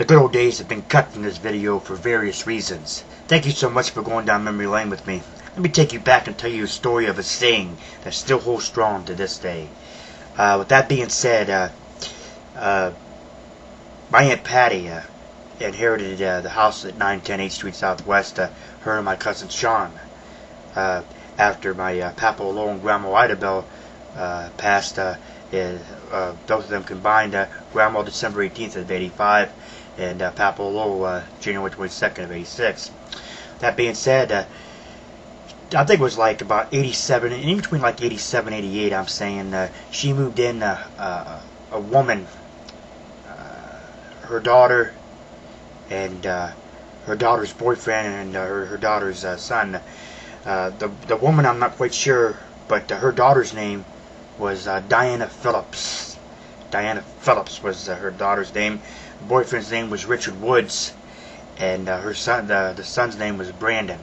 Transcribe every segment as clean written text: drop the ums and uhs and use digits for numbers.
The good old days have been cut from this video for various reasons. Thank you so much for going down memory lane with me. Let me take you back and tell you a story of a saying that still holds strong to this day. With that being said, my Aunt Patty inherited the house at 910 8th Street Southwest, her and my cousin Sean. After my Papa Lo and Grandma Idabel passed, both of them combined, Grandma December 18th of 85, and Papa Lo January 22nd of 86. That being said, I think it was like about 87, in between like 87, 88, I'm saying, she moved in, a woman, her daughter, and her daughter's boyfriend, and her daughter's son. The woman, I'm not quite sure, but her daughter's name was Diana Phillips. Diana Phillips was her daughter's name. The boyfriend's name was Richard Woods, and her son, the son's name was Brandon.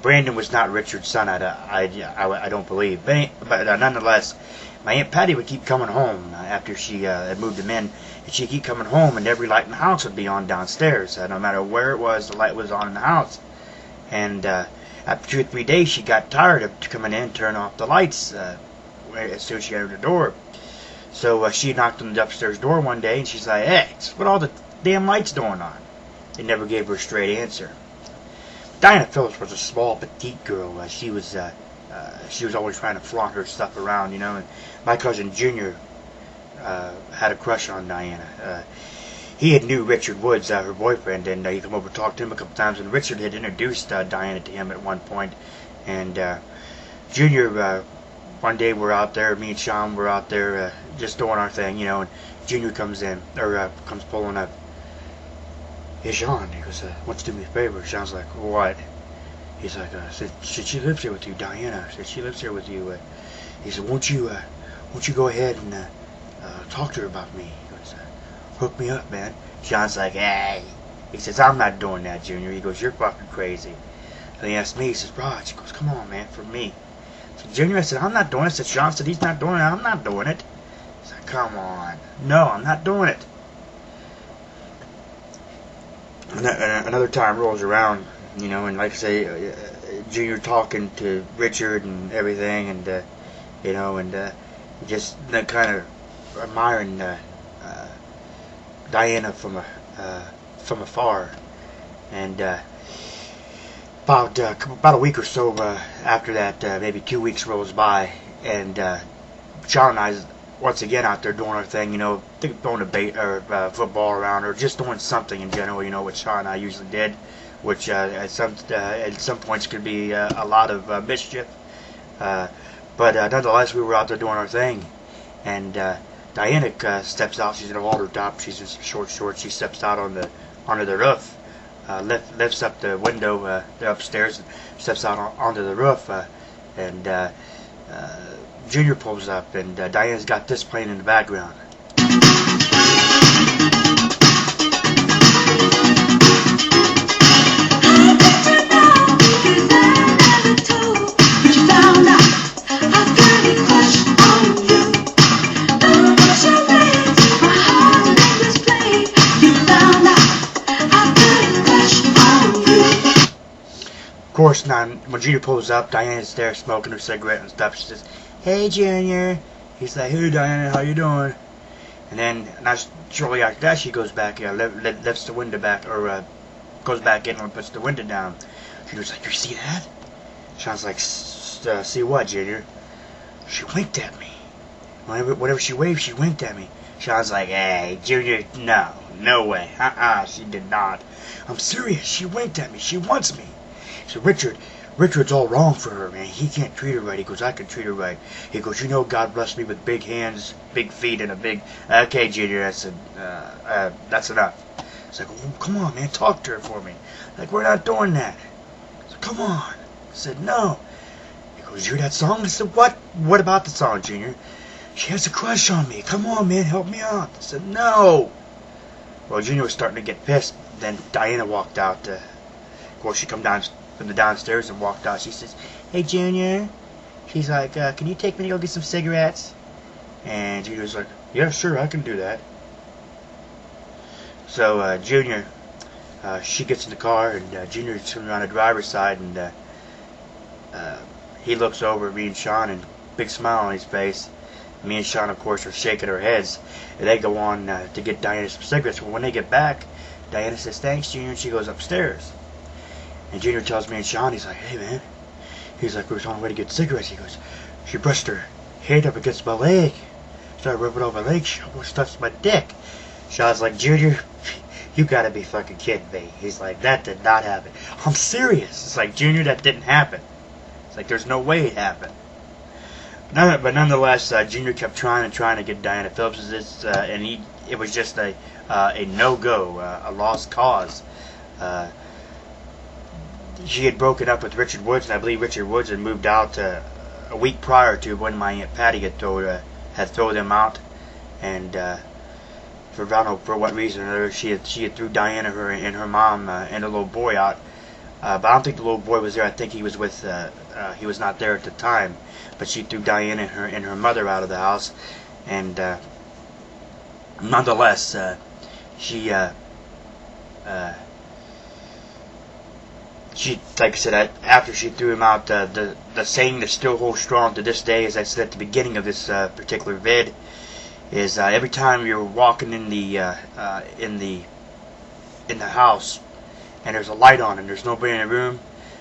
Brandon was not Richard's son, I don't believe. But nonetheless, my Aunt Patty would keep coming home after she had moved him in, and she'd keep coming home, and every light in the house would be on downstairs. No matter where it was, the light was on in the house. And after 2 or 3 days, she got tired of coming in and turning off the lights as soon as she entered the door. So she knocked on the upstairs door one day, and she's like, "Hey, what all the damn lights doing on?" They never gave her a straight answer. Diana Phillips was a small, petite girl. She was always trying to flaunt her stuff around, you know. And my cousin Junior had a crush on Diana. He had knew Richard Woods, her boyfriend, and he come over and talked to him a couple times. And Richard had introduced Diana to him at one point. And Junior, one day we're out there, me and Sean were out there just doing our thing, you know. And Junior comes in, or comes pulling up. "Hey, Sean," he goes, "wants to do me a favor." Sean's like, "What?" He's like, said she lives here with you, Diana. Said she lives here with you. He said, won't you go ahead and talk to her about me?" He goes, "Hook me up, man." Sean's like, "Hey." He says, "I'm not doing that, Junior." He goes, "You're fucking crazy." And he asked me, he says, "Rod," he goes, "come on, man, for me." I said, "Junior," I said, "I'm not doing it." I said, "Sean said he's not doing it. I'm not doing it." He's like, "Come on." "No, I'm not doing it." Another time rolls around, you know, and like I say, Junior talking to Richard and everything, and you know, and just kind of admiring Diana from afar. And about a week or so after that, maybe 2 weeks rolls by, and Sean and I once again out there doing our thing, you know, throwing a bait or football around, or just doing something in general, you know, what Sean and I usually did, which at some points could be a lot of mischief. But nonetheless, we were out there doing our thing, and Diana steps out. She's in a halter top. She's in some short shorts. She steps out onto the roof, lifts up the window, they're upstairs, and steps out onto the roof, and Junior pulls up, and Diana's got this playing in the background. Of course, now when Junior pulls up, Diana's there smoking her cigarette and stuff. She says, "Hey, Junior." He's like, "Hey, Diana, how you doing?" And then shortly after that, she goes back, lifts the window back, or goes back in and puts the window down. Junior's like, "You see that?" Sean's like, "See what, Junior?" "She winked at me. Whenever she waved, she winked at me." Sean's like, "Hey, Junior, no way. She did not. I'm serious. She winked at me. She wants me." So Richard's all wrong for her, man. He can't treat her right. He goes, "I can treat her right." He goes, "You know, God blessed me with big hands, big feet, and a big..." "Okay, Junior," I said, "that's enough." He's like, "Oh, come on, man, talk to her for me." Like, "We're not doing that." I said, "Come on." I said, "No." He goes, "You hear that song?" I said, "What? What about the song, Junior?" "She has a crush on me. Come on, man, help me out." I said, "No." Well, Junior was starting to get pissed. Then Diana walked out. Of course, she come down from the downstairs and walked out. She says, "Hey, Junior." She's like, "Can you take me to go get some cigarettes?" And Junior's like, "Yeah, sure, I can do that." Junior, she gets in the car, and Junior sitting on the driver's side, and he looks over at me and Sean, and big smile on his face. Me and Sean, of course, are shaking our heads, and they go on to get Diana some cigarettes. Well, when they get back, Diana says, "Thanks, Junior," and she goes upstairs. And Junior tells me and Sean, he's like, "Hey, man," he's like, "we was on the way to get cigarettes." He goes, "She brushed her head up against my leg. Started rubbing over my leg. She almost touched my dick." Sean's like, "Junior, you gotta be fucking kidding me." He's like, "That did not happen." I'm serious. It's like, "Junior, that didn't happen." It's like, there's no way it happened. But nonetheless, Junior kept trying to get Diana Phillips, and it was just a no-go, a lost cause. She had broken up with Richard Woods, and I believe Richard Woods had moved out a week prior to when my Aunt Patty had thrown them out, and for I don't know for what reason or another, she had threw Diana, and her mom, and a little boy out. But I don't think the little boy was there. I think he was with. He was not there at the time. But she threw Diana and her mother out of the house, and nonetheless, she, like I said, after she threw him out, the saying that still holds strong to this day, as I said at the beginning of this particular vid, is every time you're walking in the house, and there's a light on and there's nobody in the room,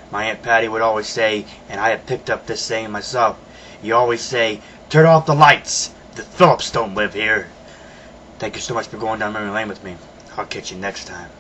my Aunt Patty would always say, and I have picked up this saying myself, you always say, "Turn off the lights. The Phillips don't live here." Thank you so much for going down memory lane with me. I'll catch you next time.